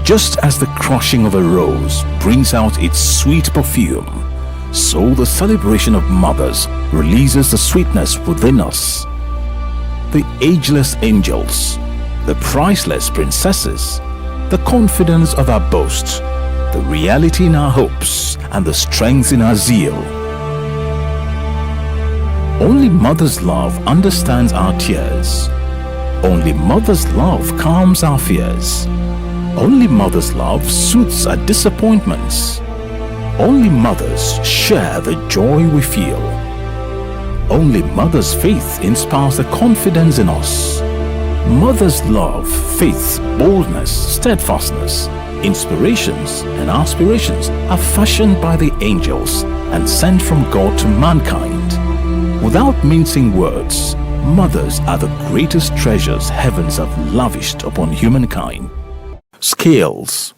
Just as the crushing of a rose brings out its sweet perfume, so the celebration of mothers releases the sweetness within us. The ageless angels, the priceless princesses, the confidence of our boast, the reality in our hopes, and the strength in our zeal. Only mother's love understands our tears. Only mother's love calms our fears. Only mother's love soothes our disappointments. Only mothers share the joy we feel. Only mother's faith inspires the confidence in us. Mother's love, faith, boldness, steadfastness, inspirations and aspirations are fashioned by the angels and sent from God to mankind. Without mincing words, mothers are the greatest treasures heavens have lavished upon humankind. Scales.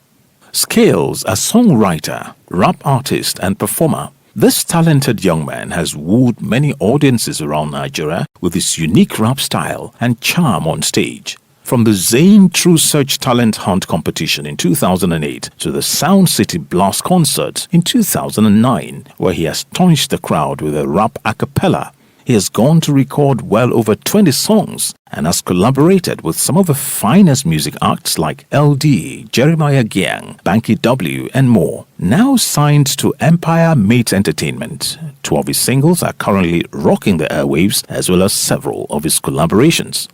Scales, a songwriter, rap artist and performer. This talented young man has wooed many audiences around Nigeria with his unique rap style and charm on stage. From the Zane True Search Talent Hunt competition in 2008 to the Sound City Blast concert in 2009, where he astonished the crowd with a rap a cappella, he has gone to record well over 20 songs and has collaborated with some of the finest music acts like LD, Jeremiah Gang, Banky W, and more. Now signed to Empire Mates Entertainment, 2 of his singles are currently rocking the airwaves as well as several of his collaborations.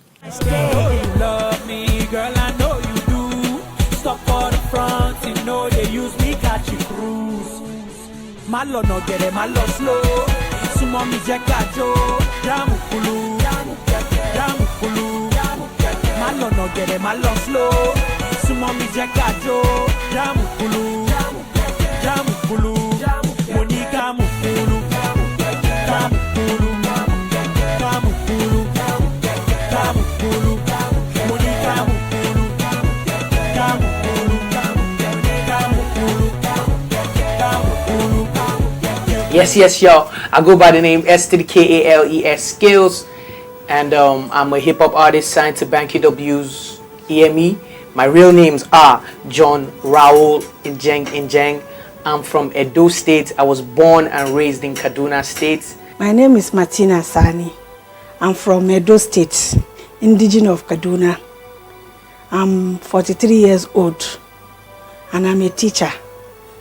Mommy Jackajo, Jamukulu, Jamukulu, Malo no get it, Malo slow. Sumami Jackajo, Jamukulu, Jamukulu, Monica Mukulu, Jamukulu, Jamukulu, Jamukulu, Monica Mukulu, Jamukulu. Yes, y'all. I go by the name S03 Skills, and I'm a hip hop artist signed to Banky W's EME. My real names are John Raoul Injeng. I'm from Edo State. I was born and raised in Kaduna State. My name is Martina Sani. I'm from Edo State, indigenous of Kaduna. I'm 43 years old, and I'm a teacher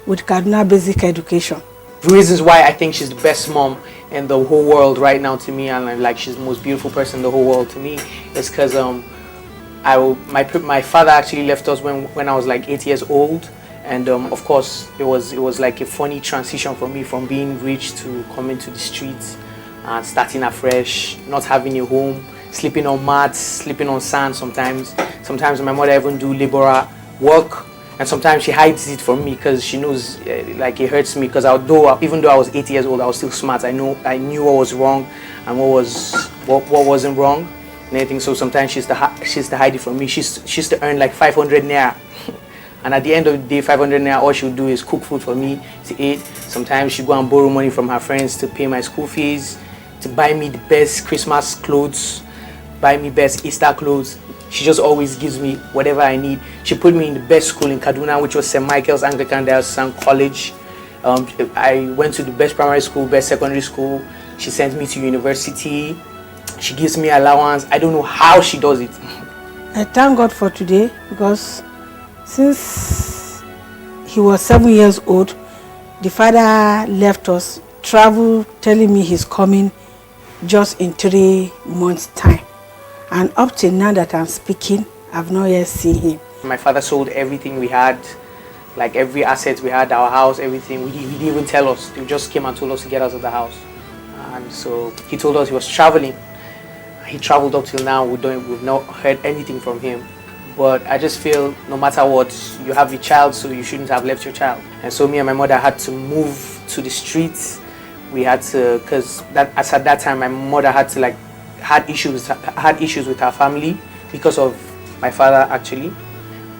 with Kaduna Basic Education. Reasons why I think she's the best mom in the whole world right now to me, and like she's the most beautiful person in the whole world to me, is because my father actually left us when I was like 8 years old, and of course it was like a funny transition for me from being rich to coming to the streets and starting afresh, not having a home, sleeping on mats, sleeping on sand sometimes. Sometimes my mother even do laborer work. And sometimes she hides it from me because she knows, like, it hurts me. Because even though I was 8 years old, I was still smart. I knew what was wrong and what wasn't wrong and everything. So sometimes she's to hide it from me. She's to earn like 500 naira, and at the end of the day, 500 naira, all she'll do is cook food for me to eat. Sometimes she go and borrow money from her friends to pay my school fees, to buy me the best Christmas clothes, buy me best Easter clothes. She just always gives me whatever I need. She put me in the best school in Kaduna, which was St. Michael's Anglican Diocesan College. I went to the best primary school, best secondary school. She sent me to university. She gives me allowance. I don't know how she does it. I thank God for today, because since he was 7 years old, the father left us, traveled, telling me he's coming just in 3 months' time. And up till now that I'm speaking, I've not yet seen him. My father sold everything we had, like every asset we had, our house, everything. He didn't even tell us. He just came and told us to get out of the house. And so he told us he was traveling. He traveled up till now. We've not heard anything from him. But I just feel no matter what, you have a child, so you shouldn't have left your child. And so me and my mother had to move to the streets. We had to, because at that time my mother had to had issues with her family because of my father actually,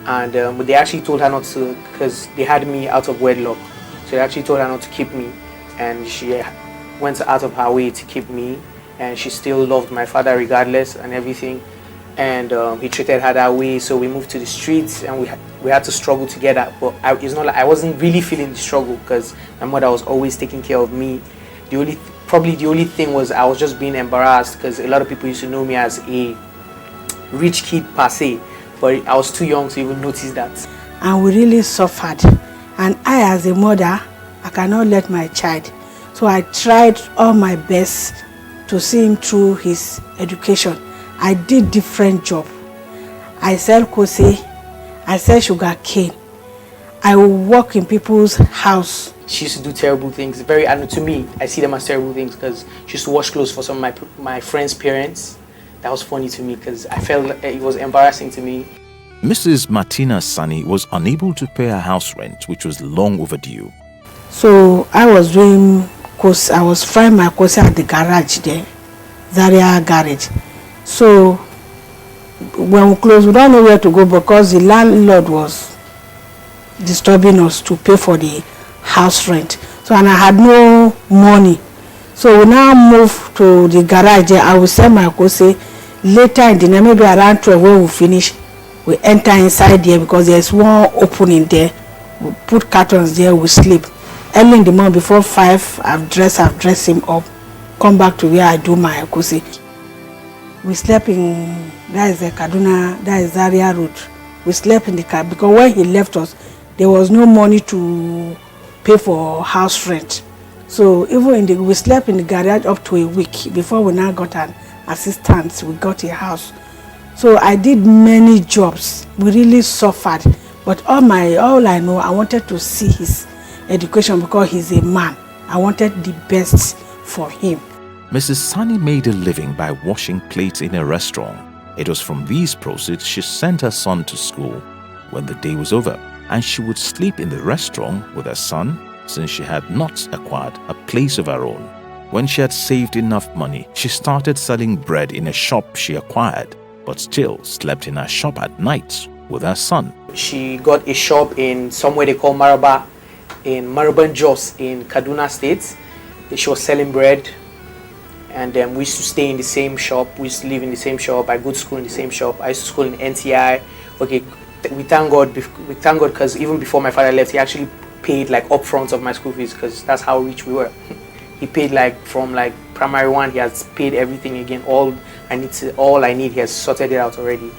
and they actually told her not to, because they had me out of wedlock. So they actually told her not to keep me, and she went out of her way to keep me, and she still loved my father regardless and everything. and he treated her that way. So we moved to the streets, and we had to struggle together. But it's not like I wasn't really feeling the struggle because my mother was always taking care of me. Probably the only thing was I was just being embarrassed because a lot of people used to know me as a rich kid per se, but I was too young to even notice that. And we really suffered. And I, as a mother, I cannot let my child. So I tried all my best to see him through his education. I did different job. I sell kose, I sell sugar cane. I will work in people's house. She used to do terrible things. To me, I see them as terrible things because she used to wash clothes for some of my friends' parents. That was funny to me because I felt it was embarrassing to me. Mrs. Martina Sani was unable to pay her house rent, which was long overdue. So I was doing kose. I was frying my kose at the garage there, Zaria garage. So when we closed, we don't know where to go because the landlord was disturbing us to pay for the house rent. So, and I had no money. So we now move to the garage there. I will sell my kose later in the night, maybe around 12 when we finish. We enter inside there because there's one opening there. We put cartons there, we sleep. Early in the morning before 5, I've dressed him up, come back to where I do my kose. We slept in, that is the Kaduna, that is Zaria Road. We slept in the car because when he left us, there was no money to pay for house rent. So even we slept in the garage up to a week before we now got an assistant. We got a house. So I did many jobs. We really suffered. But all I know, I wanted to see his education because he's a man. I wanted the best for him. Mrs. Sani made a living by washing plates in a restaurant. It was from these proceeds she sent her son to school when the day was over, and she would sleep in the restaurant with her son since she had not acquired a place of her own. When she had saved enough money, she started selling bread in a shop she acquired, but still slept in her shop at night with her son. She got a shop in somewhere they call Maraba, in Maraban Jos in Kaduna State. She was selling bread, and we used to stay in the same shop. We used to live in the same shop. I go to school in the same shop. I used to school in NTI. Okay, we thank God because even before my father left, he actually paid like upfront of my school fees because that's how rich we were. He paid from primary one. He has paid everything again. All I need, he has sorted it out already.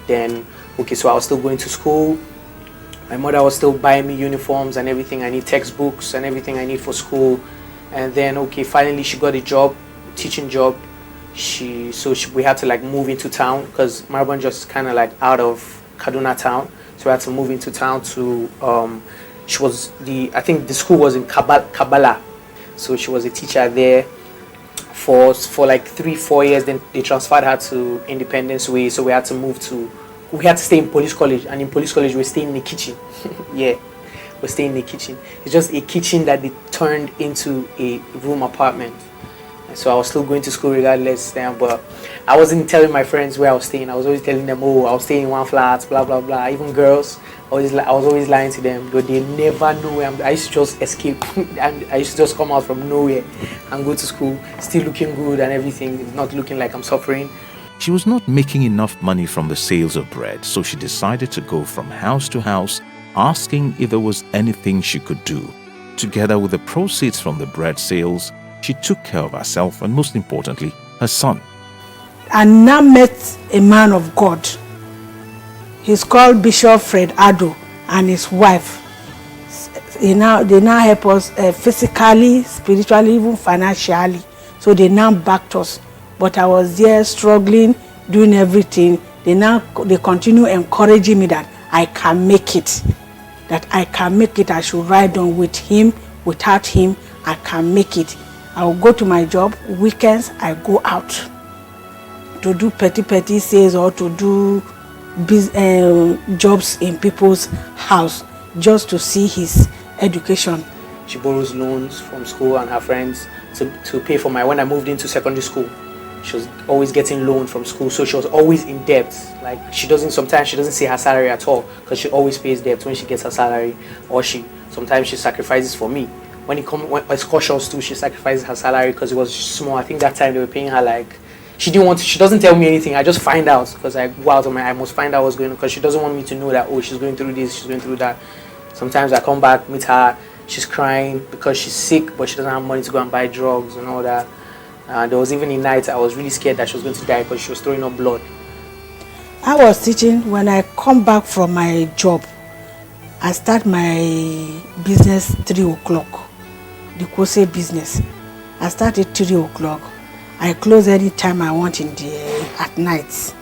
Then so I was still going to school. My mother was still buying me uniforms and everything I need, textbooks and everything I need for school. And then finally she got a job, teaching job. We had to move into town because Maraban just kind of out of Kaduna town. So we had to move into town to I think the school was in Kabbalah. So she was a teacher there for 3-4 years. Then they transferred her to Independence Way. So we had to stay in police college, and in police college we stay in the kitchen. Yeah, we stay in the kitchen. It's just a kitchen that they turned into a room apartment. So I was still going to school regardless then, but I wasn't telling my friends where I was staying. I was always telling them, I was staying in one flat, blah blah blah. Even girls, I was always lying to them, but they never knew where I used to just escape and I used to just come out from nowhere and go to school, still looking good and everything, not looking like I'm suffering. She was not making enough money from the sales of bread, so she decided to go from house to house, asking if there was anything she could do. Together with the proceeds from the bread sales, she took care of herself and, most importantly, her son. I now met a man of God. He's called Bishop Fred Ado and his wife. They now help us physically, spiritually, even financially. So they now backed us. But I was there struggling, doing everything. They continue encouraging me that I can make it. That I can make it. I should ride on with him. Without him, I can make it. I will go to my job. Weekends, I go out to do petty sales or to do jobs in people's house just to see his education. She borrows loans from school and her friends to pay for when I moved into secondary school. She was always getting loan from school, so she was always in debt. Sometimes she doesn't see her salary at all because she always pays debt when she gets her salary, or sometimes she sacrifices for me. When excursions too, she sacrifices her salary because it was small. I think that time they were paying her she didn't want to, she doesn't tell me anything. I just find out because I go out on I must find out what's going on because she doesn't want me to know that, oh, she's going through this, she's going through that. Sometimes I come back, meet her, she's crying because she's sick, but she doesn't have money to go and buy drugs and all that. There was even a night I was really scared that she was going to die because she was throwing up blood. I was teaching. When I come back from my job, I start my business 3 o'clock, the Kose business. I start at 3 o'clock. I close any time I want at night.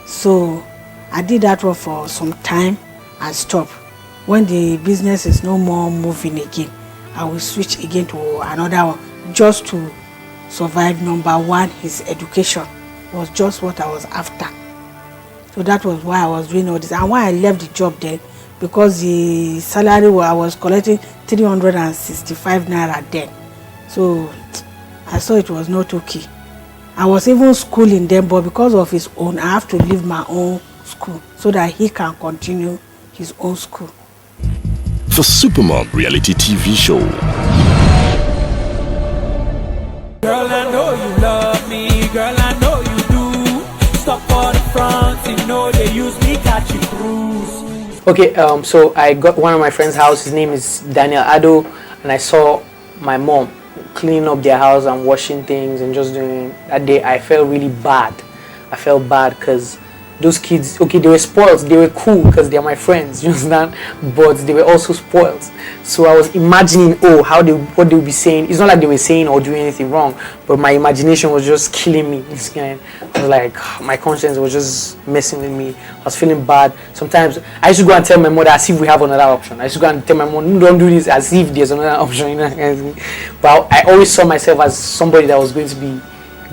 So I did that one for some time. I stop. When the business is no more moving again, I will switch again to another one just to survive. Number one, his education was just what I was after. So that was why I was doing all this. And why I left the job then, because the salary I was collecting 365 naira then. So I saw it was not okay. I was even schooling them, but because of his own, I have to leave my own school so that he can continue his own school. The Supermom reality TV show. Girl, I know you love me. Girl, I know you do. Stop for the front, you know they use me catch you cruise. Okay, so I got one of my friend's house. His name is Daniel Ado, and I saw my mom cleaning up their house and washing things and just doing that day. I felt really bad. I felt bad because those kids, okay, they were spoiled, they were cool because they're my friends, you understand, but they were also spoiled. So I was imagining, what they would be saying. It's not like they were saying or doing anything wrong, but my imagination was just killing me. I was like, my conscience was just messing with me. I was feeling bad. Sometimes I used to go and tell my mother as if we have another option. I used to go and tell my mom, don't do this, as if there's another option, you know. But I always saw myself as somebody that was going to be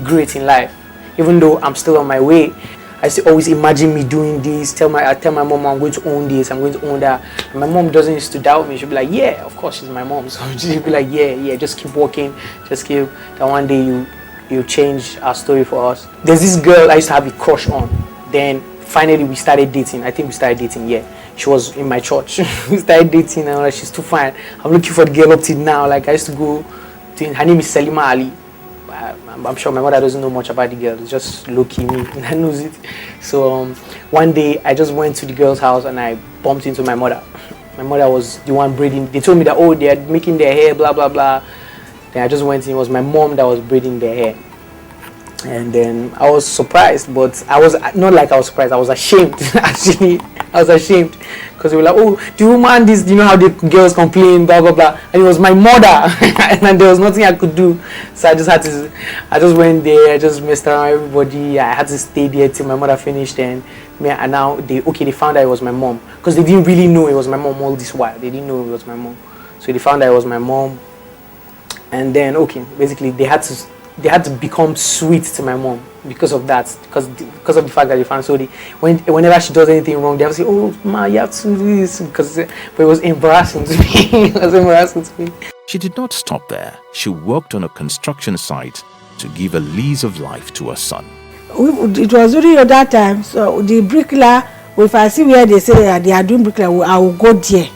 great in life, even though I'm still on my way. I used to always imagine me doing this. I tell my mom I'm going to own this, I'm going to own that. And my mom doesn't used to doubt me. She'll be like, yeah, of course, she's my mom. So she'll be like, yeah, just keep working, just keep. That one day you change our story for us. There's this girl I used to have a crush on. Then finally we started dating. I think we started dating. Yeah, she was in my church. We started dating, and I'm like, she's too fine. I'm looking for the girl up till now. Like I used to go to. Her name is Selima Ali. I'm sure my mother doesn't know much about the girl. It's just low-key me that knows it. So one day I just went to the girl's house and I bumped into my mother. My mother was the one braiding. They told me that, they're making their hair, blah blah blah. Then I just went in. It was my mom that was braiding their hair. And then I was surprised, but I was not like I was surprised. I was ashamed. Actually, I was ashamed because they were like, the woman, this, you know how the girls complain, blah blah blah. And it was my mother, and there was nothing I could do. So I just went there. I just messed around everybody. I had to stay there till my mother finished. And now they found out it was my mom, because they didn't really know it was my mom all this while. They didn't know it was my mom, so they found out it was my mom. And then basically they had to become sweet to my mom because of that, because of the fact that they found. So whenever she does anything wrong, they have to say, "Oh, ma, you have to do this," but it was embarrassing to me. It was embarrassing to me. She did not stop there. She worked on a construction site to give a lease of life to her son. It was during that time, so the bricklayer, if I see where they say they are doing bricklayer, I will go there.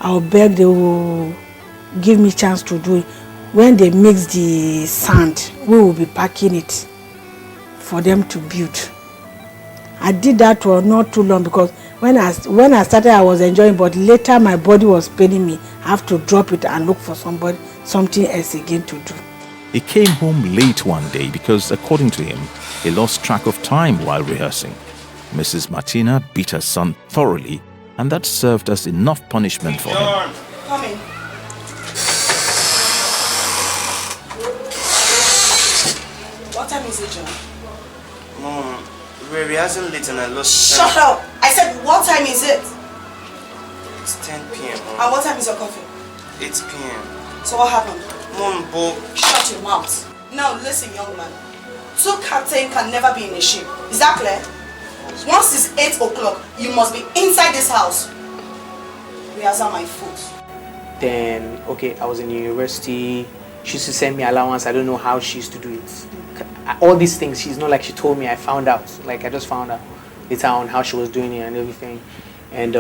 I will beg they will give me chance to do it. When they mix the sand, we will be packing it for them to build. I did that for not too long, because when I started I was enjoying, but later my body was paining me. I have to drop it and look for something else again to do. He came home late one day because, according to him, he lost track of time while rehearsing. Mrs. Martina beat her son thoroughly, and that served as enough punishment for him. Come in. What time is it, John? Mom, we're rehearsing late and I lost time. Shut up! I said, what time is it? It's 10 p.m. Mom. And what time is your coffee? 8 p.m. So what happened? Mom, but... Shut your mouth. Now listen, young man. Two captains can never be in a ship. Is that clear? Once it's 8 o'clock, you must be inside this house. Rehearsal my foot. Then, I was in university. She used to send me allowance. I don't know how she used to do it. All these things, she's not like she told me. I found out. Like, I just found out later on how she was doing it and everything. And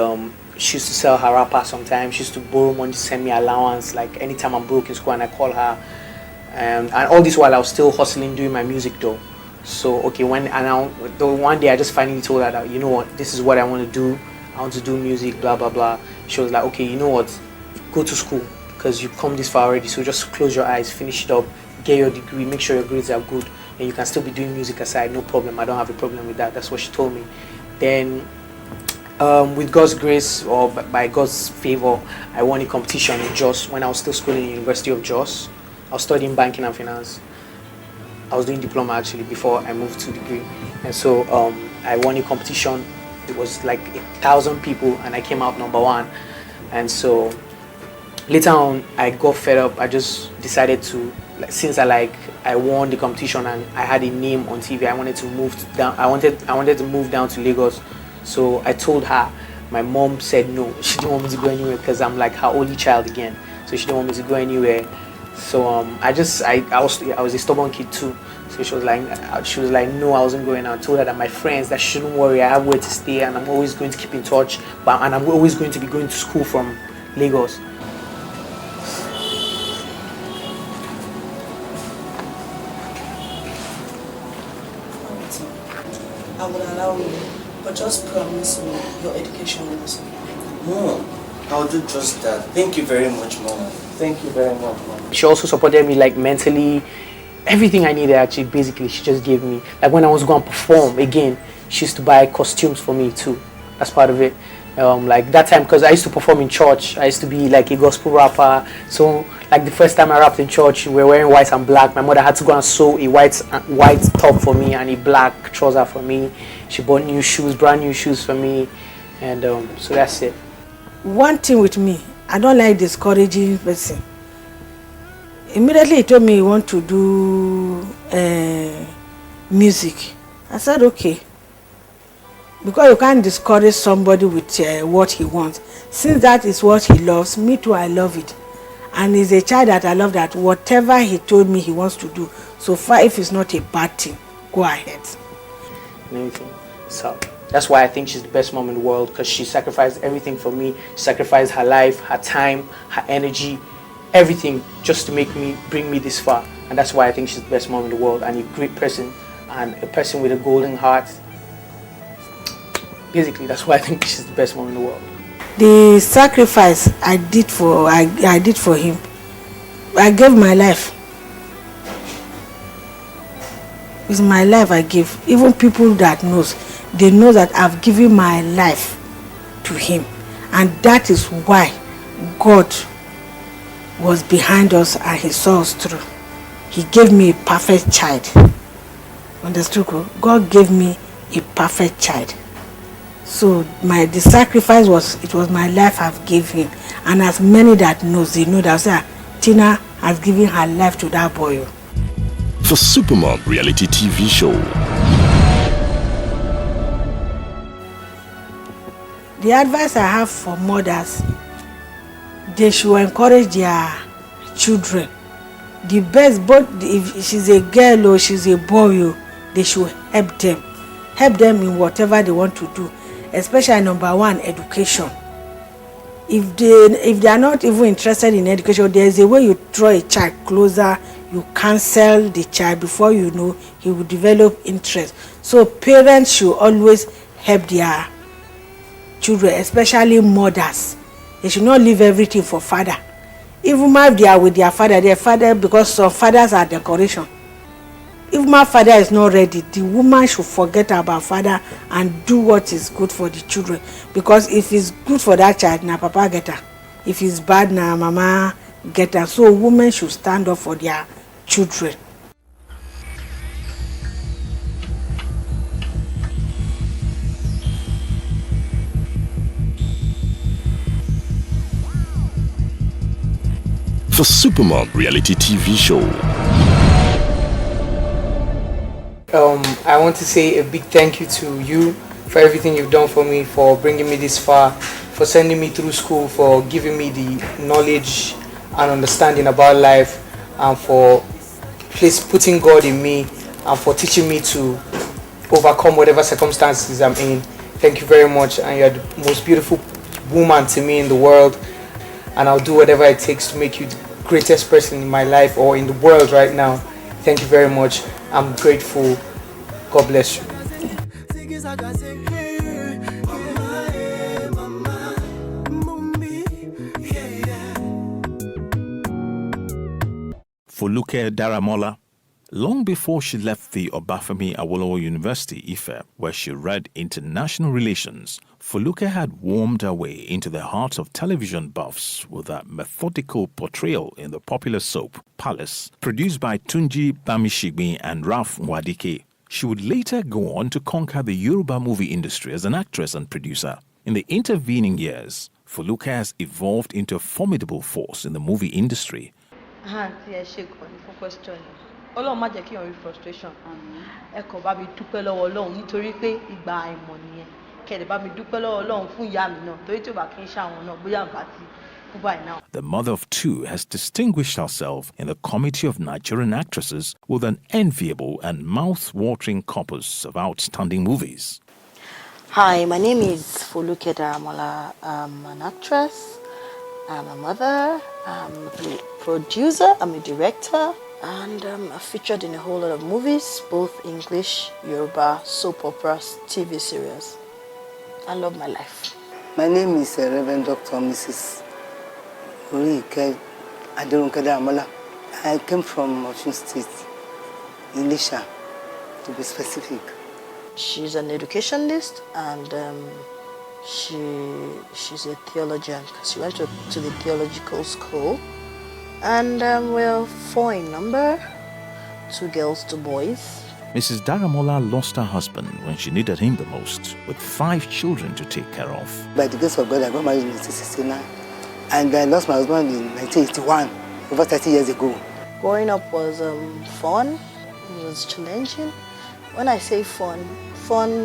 she used to sell her wrapper sometimes. She used to borrow money to send me allowance. Like, anytime I'm broke in school and I call her, and all this while I was still hustling doing my music though. So okay, one day I just finally told her that, you know what, this is what I want to do. I want to do music, blah blah blah. She was like, okay, you know what, go to school because you've come this far already. So just close your eyes, finish it up, get your degree, make sure your grades are good, and you can still be doing music aside. No problem. I don't have a problem with that. That's what she told me. Then, with God's grace or by God's favor, I won a competition in Jos when I was still schooling in the University of Jos. I was studying banking and finance. I was doing diploma actually before I moved to degree, and so I won a competition. It was like 1,000 people, and I came out number 1. And so later on, I got fed up. I just decided to, since I won the competition and I had a name on TV, I wanted to move down. I wanted to move down to Lagos. So I told her. My mom said no. She didn't want me to go anywhere because I'm like her only child again. So she didn't want me to go anywhere. So I was a stubborn kid too. So she was like, no, I wasn't going. I told her that my friends, that she shouldn't worry, I have where to stay, and I'm always going to keep in touch. And I'm always going to be going to school from Lagos. I would allow you, but just promise me your education will be secure. Mom, I'll do just that. Thank you very much, Mom. Thank you very much, Mom. She also supported me like mentally. Everything I needed actually, basically, she just gave me. Like when I was going to perform again, she used to buy costumes for me too. That's part of it. Like that time, because I used to perform in church. I used to be like a gospel rapper. So like the first time I rapped in church, we were wearing white and black. My mother had to go and sew a white top for me and a black trouser for me. She bought new shoes, brand new shoes for me. And so that's it. One thing with me, I don't like discouraging person. Immediately he told me he want to do music. I said okay, because you can't discourage somebody with what he wants. Since that is what he loves, me too, I love it. And he's a child that I love, that whatever he told me he wants to do, so far if it's not a bad thing, go ahead. Anything. So that's why I think she's the best mom in the world, because she sacrificed everything for me. She sacrificed her life, her time, her energy, everything just to bring me this far. And that's why I think she's the best mom in the world, and a great person, and a person with a golden heart. Basically, that's why I think she's the best mom in the world. The sacrifice I did for him, I gave my life. It's my life I give. Even people that knows, they know that I've given my life to him, and that is why God was behind us and he saw us through. He gave me a perfect child. Understood? God gave me a perfect child. So the sacrifice was my life I've given him. And as many that knows, they know that say, Tina has given her life to that boy. The Supermom reality TV show. The advice I have for mothers, they should encourage their children. The best, both if she's a girl or she's a boy, they should help them. Help them in whatever they want to do. Especially number one, education. If they are not even interested in education, there is a way you draw a child closer, you counsel the child, before you know he will develop interest. So parents should always help their children, especially mothers. They should not leave everything for father. Even if they are with their father, because some fathers are decoration. If my father is not ready, the woman should forget about father and do what is good for the children. Because if it's good for that child, na papa get her. If it's bad, na mama get her. So women should stand up for their children. The Supermom reality TV show. I want to say a big thank you to you for everything you've done for me, for bringing me this far, for sending me through school, for giving me the knowledge and understanding about life, and for putting God in me, and for teaching me to overcome whatever circumstances I'm in. Thank you very much, and you're the most beautiful woman to me in the world, and I'll do whatever it takes to make you greatest person in my life or in the world right now. Thank you very much. I'm grateful. God bless you. Foluke Daramola. Long before she left the Obafemi Awolowo University, Ife, where she read international relations, Foluke had warmed her way into the hearts of television buffs with a methodical portrayal in the popular soap Palace, produced by Tunji Bamishigbi and Ralph Nwadike. She would later go on to conquer the Yoruba movie industry as an actress and producer. In the intervening years, Foluke has evolved into a formidable force in the movie industry. Question. Ọlọ́run má jẹ́ kí n rí frustration. Ẹ kàn bá mi dúpẹ́ lọ́wọ́ Ọlọ́run nítorí pé ìgbà àìmọ̀ nìyẹn. Kẹ̀dẹ̀ bá mi dúpẹ́ lọ́wọ́ Ọlọ́run fún ìyá mi náà torí tí ò bá kí n ṣàwọn náà bóyá àgbà tí kú báyìí náà. The mother of two has distinguished herself in the committee of Nigerian actresses with an enviable and mouth-watering corpus of outstanding movies. Hi, my name is Foluke Daramola. I'm an actress, I'm a mother, I'm a producer, I'm a director, and I've featured in a whole lot of movies, both English, Yoruba, soap operas, TV series. I love my life. My name is Reverend Dr. Mrs. Orike Aderunke Daramola. I came from Osun State, Elisha, to be specific. She's an educationist and she's a theologian. She went to the theological school. And we're 4 in number, 2 girls, 2 boys. Mrs. Daramola lost her husband when she needed him the most, with 5 children to take care of. By the grace of God, I got married in 1969. And I lost my husband in 1981, over 30 years ago. Growing up was fun, it was challenging. When I say fun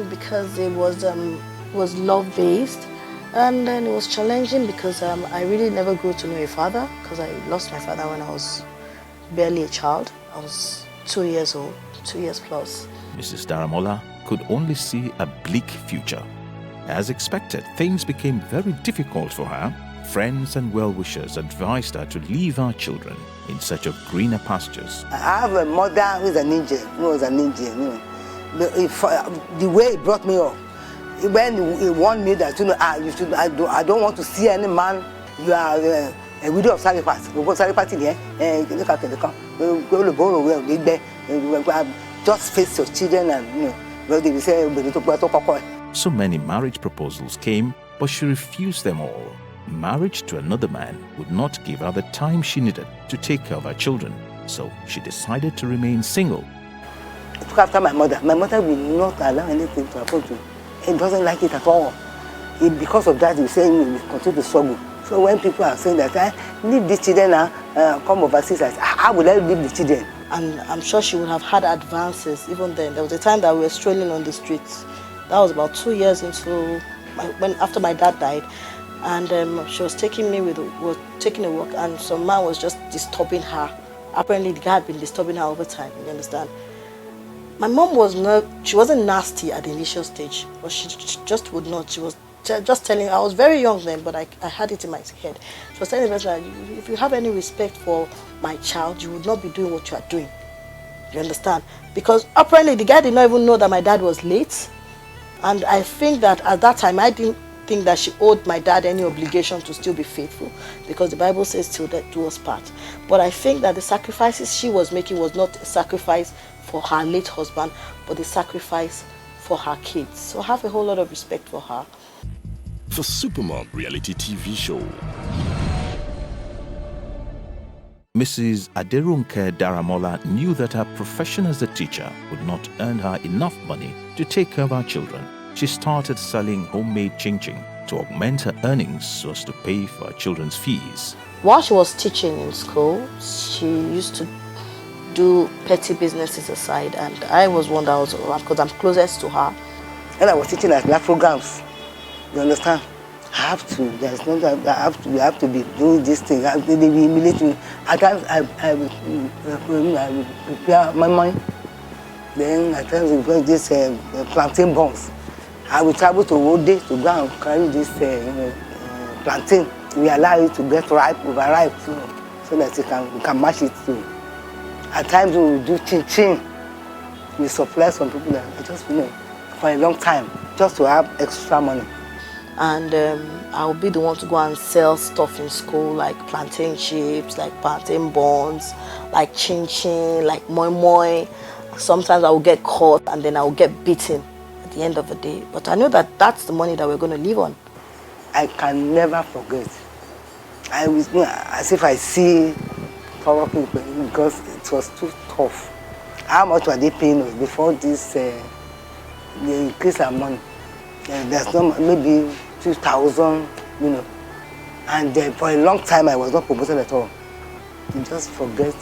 because it was love-based. And then it was challenging because I really never grew to know a father because I lost my father when I was barely a child. I was 2 years old, 2 years plus. Mrs. Daramola could only see a bleak future. As expected, things became very difficult for her. Friends and well-wishers advised her to leave her children in search of greener pastures. I have a mother who is an angel, the way he brought me up, when he warned me that I don't want to see any man, you are a widow of sacrifice. Just face your children and they say. So many marriage proposals came, but she refused them all. Marriage to another man would not give her the time she needed to take care of her children, so she decided to remain single. Look after my mother. My mother will not allow anything to happen to me. He doesn't like it at all. Because of that, he say he will continue to struggle. So when people are saying that, leave these children now, come overseas, I say, how will I leave the children? And I'm sure she would have had advances even then. There was a time that we were strolling on the streets. That was about 2 years into after my dad died, and she was taking a walk, and some man was just disturbing her. Apparently, the guy had been disturbing her over time. You understand? My mom she wasn't nasty at the initial stage, but she just would not. She was just telling, I was very young then, but I had it in my head. She was telling the person, if you have any respect for my child, you would not be doing what you are doing. You understand? Because apparently the guy did not even know that my dad was late. And I think that at that time, I didn't think that she owed my dad any obligation to still be faithful, because the Bible says till death do us part. But I think that the sacrifices she was making was not a sacrifice for her late husband, but a sacrifice for her kids. So I have a whole lot of respect for her. The Supermom reality TV show. Mrs. Aderunke Daramola knew that her profession as a teacher would not earn her enough money to take care of her children. She started selling homemade chin-chin to augment her earnings so as to pay for her children's fees. While she was teaching in school, she used to do petty businesses aside, and I was one that was, because I'm closest to her. And I was teaching at black programs. You understand? I have to. There's no that we have to be doing this thing. They be humiliating me. At times I will prepare my mind. Then at times we get this plantain buns. I will travel to Ode to go and carry this plantain. We allow it to get ripe, overripe. so that we can match it too. At times we will do chin. We supply some people that just, for a long time, just to have extra money. And I'll be the one to go and sell stuff in school, like plantain chips, like plantain buns, like chin, like moi moi. Sometimes I will get caught and then I will get beaten at the end of the day. But I know that that's the money that we're going to live on. I can never forget. I was, as if I see poor people, because it was too tough. How much were they paying us before this? They increase our money. There's no maybe 2,000, And for a long time I was not promoted at all. You just forget.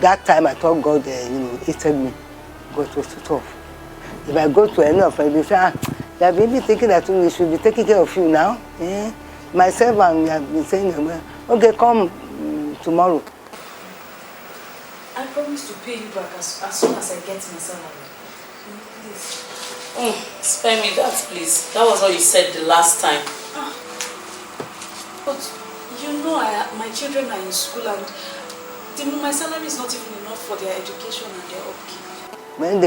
That time I thought God, hated me. God was too tough. If I go to any of them, they say, they have been thinking that we should be taking care of you now. Myself and have been saying, okay, come tomorrow. I promise to pay you back as soon as I get my salary. Please. Spare me that, please. That was what you said the last time. But my children are in school and my salary is not even enough for their education and their upkeep. When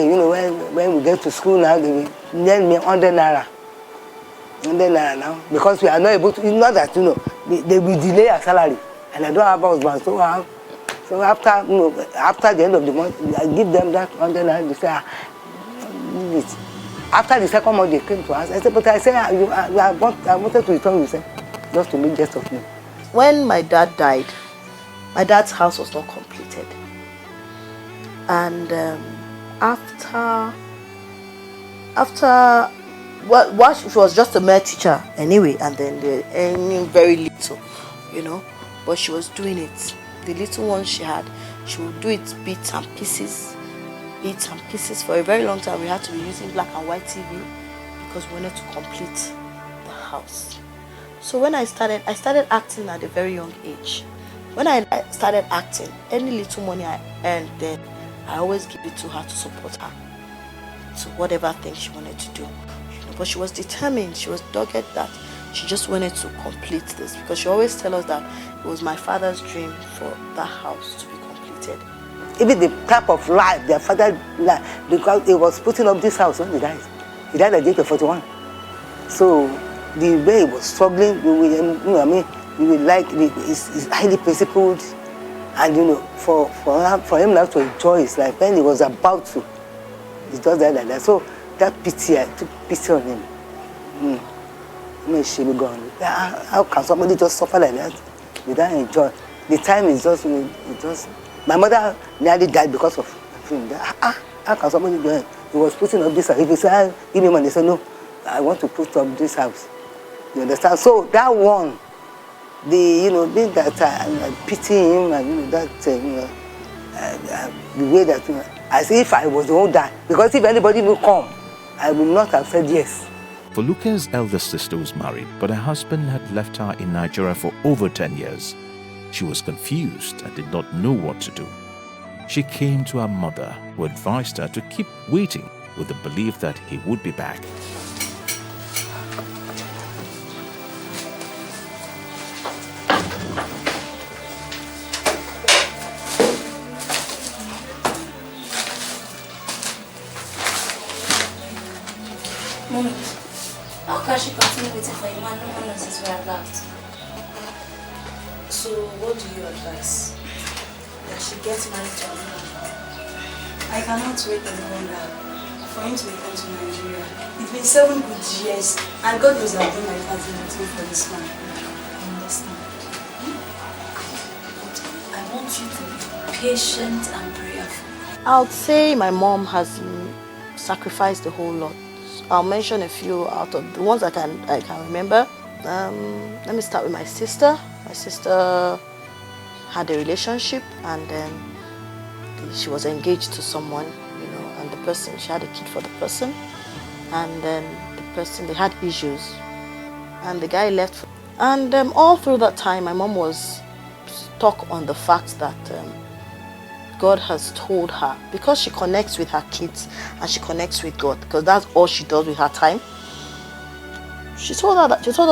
when we get to school now, they will lend me 100 naira. 100 naira now, because we are not able to. It's not that they will delay our salary, and I don't have husband, so after after the end of the month, I give them that 100 naira. They say, leave it. After the second month, they came to us. I said, but I said I wanted to return you, just to make jest of me. When my dad died, my dad's house was not completed, and after she was just a mere teacher anyway, and then they're earning very little, but she was doing it. The little one she had, she would do it bits and pieces. For a very long time we had to be using black and white TV because we wanted to complete the house. So when I started acting at a very young age. When I started acting, any little money I earned then, I always give it to her to support her. So whatever thing she wanted to do. But she was determined, she was dogged that she just wanted to complete this, because she always tells us that it was my father's dream for that house to be completed. Even the type of life their father lived, because he was putting up this house when he died. He died at the age of 41. So the way he was struggling, he's highly principled, and for him now to enjoy his life when he was about to, he just died like that. So that pity, I took pity on him. How can somebody just suffer like that without enjoy? The time is just. My mother nearly died because of him. How can somebody do it? He was putting up this house. If you say, give me money, he said, no, I want to put up this house. You understand? So that one, being that I pity him, and the way that, as if I was the one that, because if anybody will come, I would not have said yes. Foluke's elder sister was married, but her husband had left her in Nigeria for over 10 years. She was confused and did not know what to do. She came to her mother, who advised her to keep waiting with the belief that he would be back. Mommy, how can she continue waiting for a man no one knows his whereabouts? So what do you advise? That she gets married to a man? I cannot wait any longer for him to return to Nigeria. It's been 7 good years, and God knows I've done my part in waiting for this man. I understand. But I want you to be patient and prayerful. I would say my mom has sacrificed a whole lot. I'll mention a few out of the ones I can remember. Let me start with my sister. My sister had a relationship, and then she was engaged to someone, and the person, she had a kid for the person, and then the person, they had issues, and the guy left. And all through that time, my mom was stuck on the fact that God has told her, because she connects with her kids and she connects with God, because that's all she does with her time. she told us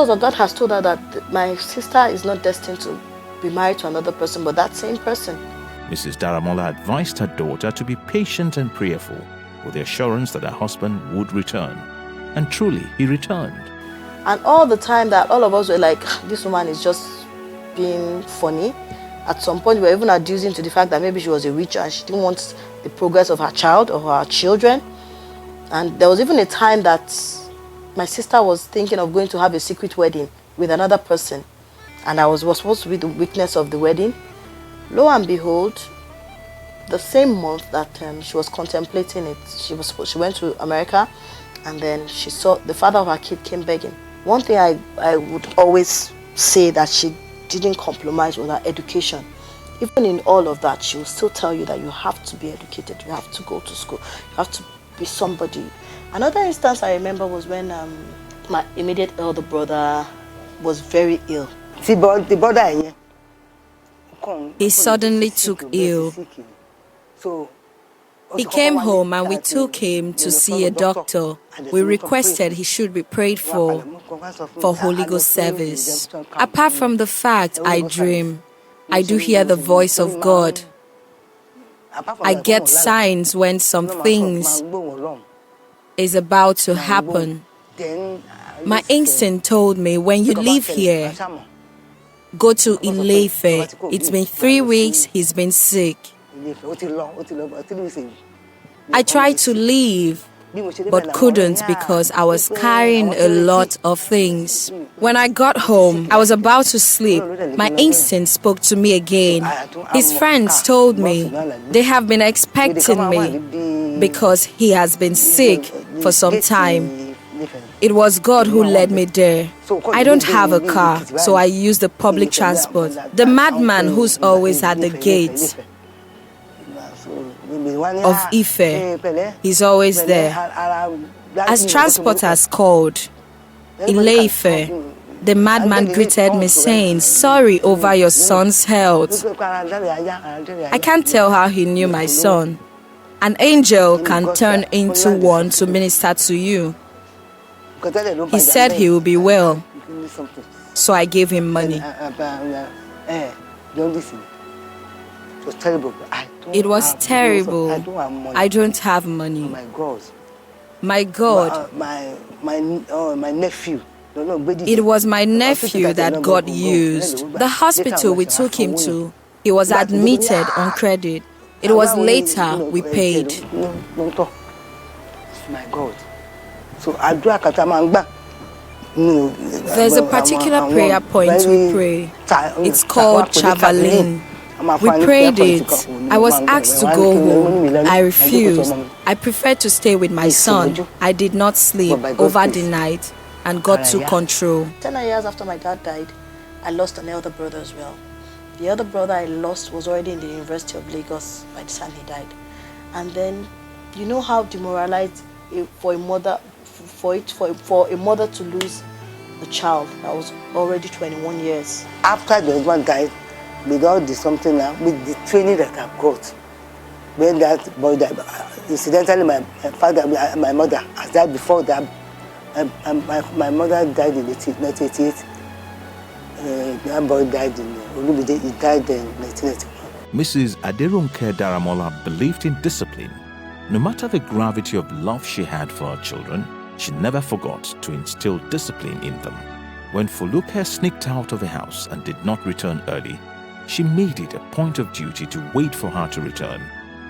that God has told her that my sister is not destined to be married to another person, but that same person. Mrs. Daramola advised her daughter to be patient and prayerful, with the assurance that her husband would return. And truly, he returned. And all the time that all of us were like, this woman is just being funny. At some point, we were even adducing to the fact that maybe she was a witch and she didn't want the progress of her child or her children. And there was even a time that my sister was thinking of going to have a secret wedding with another person. And I was supposed to be the witness of the wedding. Lo and behold, the same month that she was contemplating it, she went to America, and then she saw the father of her kid came begging. One thing I would always say that she didn't compromise with her education. Even in all of that, she will still tell you that you have to be educated, you have to go to school, you have to be somebody. Another instance I remember was when my immediate elder brother was very ill. He suddenly took ill. He came home and we took him to see a doctor. We requested he should be prayed for Holy Ghost service. Apart from the fact I dream, I do hear the voice of God. I get signs when some things is about to happen. My instinct told me, when you leave here, go to Ile-Ife. It's been 3 weeks he's been sick. I tried to leave, but couldn't because I was carrying a lot of things. When I got home, I was about to sleep. My instinct spoke to me again. His friends told me they have been expecting me because he has been sick for some time. It was God who led me there. I don't have a car, so I use the public transport. The madman who's always at the gate of Ife, he's always there. As transporters called Ile-Ife, the madman greeted me saying, "Sorry over your son's health." I can't tell how he knew my son. An angel can turn into one to minister to you. He said he will be well, so I gave him money. It was terrible. I don't have money. My God. My nephew. It was my nephew that God used. The hospital we took him to, he was admitted on credit. It was later we paid. My God. So there's a particular prayer point we pray. It's called Chavalin. We prayed it. I was asked to go home. I refused. I preferred to stay with my son. I did not sleep over the night, and God took control. 10 years after my dad died, I lost an elder brother as well. The elder brother I lost was already in the University of Lagos by the time he died. And then, you know how demoralized for a mother to lose a child that was already 21 years. After the husband died, with all the something now, with the training that I've got, when that boy died, incidentally my mother has died before that. My mother died in 1988. That boy died he died in 1981. Mrs. Aderonke Daramola believed in discipline. No matter the gravity of love she had for her children, she never forgot to instill discipline in them. When Foluke sneaked out of the house and did not return early, she made it a point of duty to wait for her to return.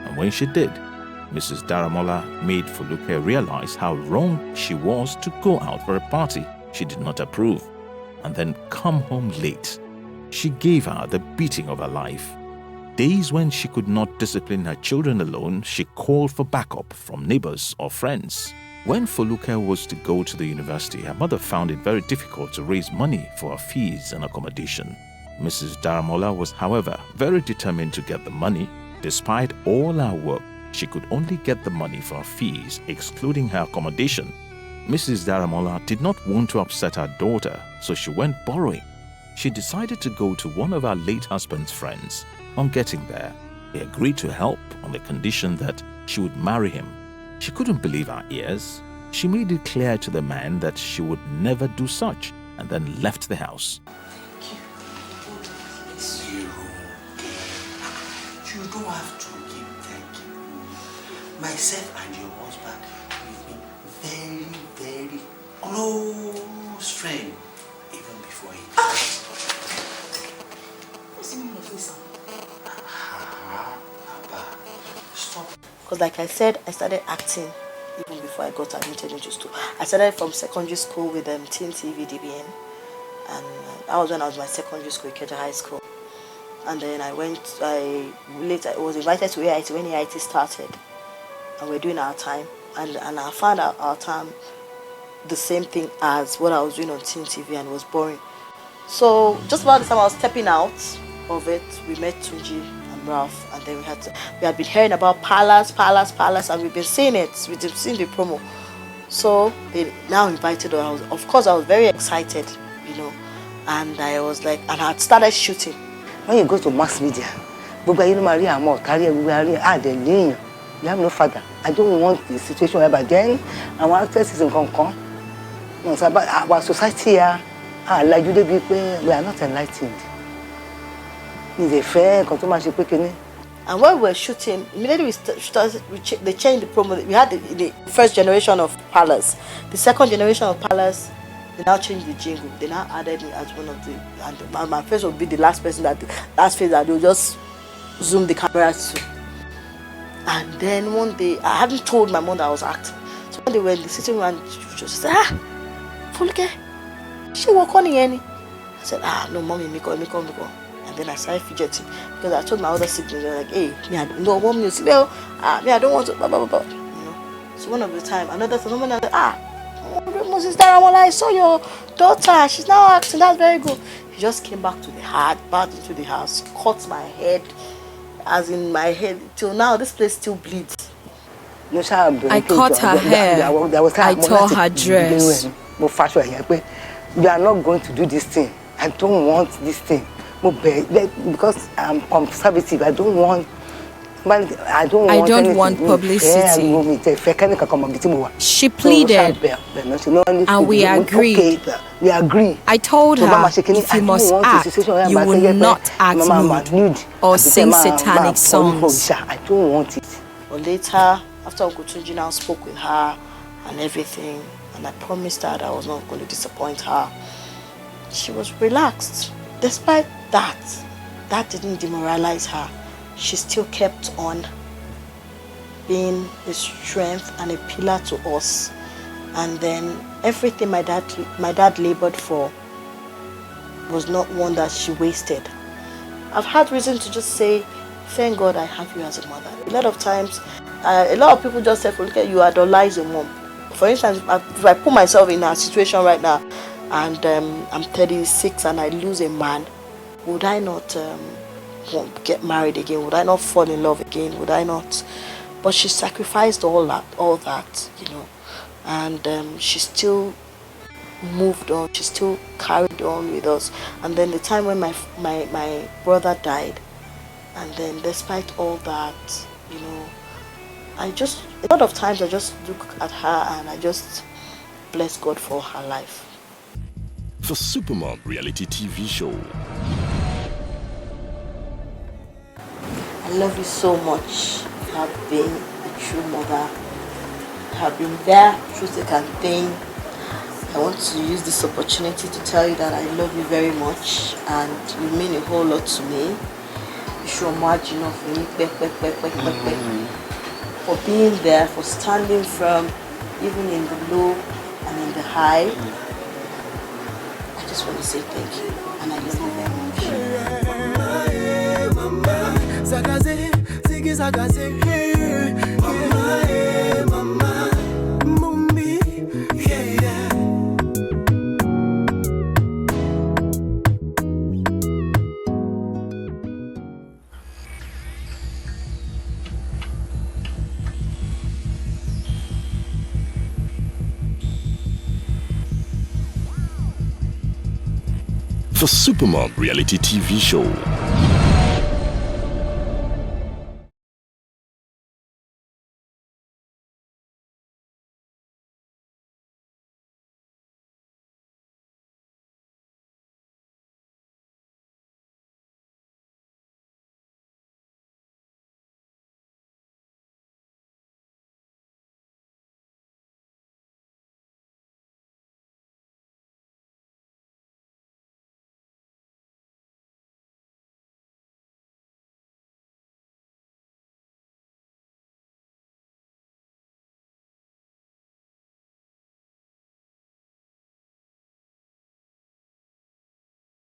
And when she did, Mrs. Daramola made Foluke realize how wrong she was to go out for a party she did not approve and then come home late. She gave her the beating of her life. Days when she could not discipline her children alone, she called for backup from neighbors or friends. When Foluke was to go to the university, her mother found it very difficult to raise money for her fees and accommodation. Mrs. Daramola was, however, very determined to get the money. Despite all her work, she could only get the money for her fees, excluding her accommodation. Mrs. Daramola did not want to upset her daughter, so she went borrowing. She decided to go to one of her late husband's friends. On getting there, he agreed to help on the condition that she would marry him. She couldn't believe her ears. She made it clear to the man that she would never do such and then left the house. You don't have to keep thanking me. Myself and your husband, we've been very, very close friends even before it. What's the meaning of this? Stop. Because like I said, I started acting even before I got admitted into school. I started from secondary school with Teen TV DBN, and that was when I was my secondary school, Ikeja High School. And then I was invited to AIT when AIT started, and we're doing our time, and I found out our time the same thing as what I was doing on Teen TV, and it was boring. So just about the time I was stepping out of it, we met Tunji and Ralph, and then we had been hearing about Palace, and we've been seeing it, we've been seeing the promo. So they now invited us. Of course I was very excited, and I was like, and I had started shooting. When you go to mass media, you have no father. I don't want the situation whereby then our actors is in Hong Kong. Our society here, like you, we are not enlightened. And when we were shooting, immediately they changed the promo. We had the first generation of Palace. The second generation of Palace, they now changed the jingle. They now added me as one of the, and my face would be the last person that they'll just zoom the camera to. And then one day, I hadn't told my mom that I was acting. So one day when the sitting around, she said, Fulke, she walk on again. I said, no, mommy, me go. And then I started fidgeting because I told my other siblings, they were like, hey, me, I don't know, mom, you see, well, me, I don't want to, blah, blah, blah, So one of the time, another time, someone said, Moses Daramola, I saw your daughter, she's now acting, that's very good. He just came back into the house, cut my head, as in my head, till now, this place still bleeds. I cut her hair, I tore her dress. You are not going to do this thing. I don't want this thing. Because I'm conservative, I don't want publicity. She pleaded, and we agreed. We agree. I told her, if you must act, you will not act nude or sing satanic songs. I don't want it. But later, after Uncle Tunji now spoke with her and everything, and I promised her that I was not going to disappoint her, she was relaxed. Despite that didn't demoralize her. She still kept on being a strength and a pillar to us. And then everything my dad labored for was not one that she wasted. I've had reason to just say, thank God I have you as a mother. A lot of times, a lot of people just say, look at you, idolize your mom. For instance, if I put myself in a situation right now, and I'm 36 and I lose a man, would I not get married again? Would I not fall in love again? Would I not? But she sacrificed all that, and she still moved on. She still carried on with us. And then the time when my brother died, and then despite all that, a lot of times I just look at her and I just bless God for her life. The Supermom reality TV show. I love you so much. You have been a true mother. You have been there through thick and thin. I want to use this opportunity to tell you that I love you very much and you mean a whole lot to me. You show much enough for me. For being there, for standing firm, even in the low and in the high. I just want to say thank you, and I love you very The Supermom reality TV show.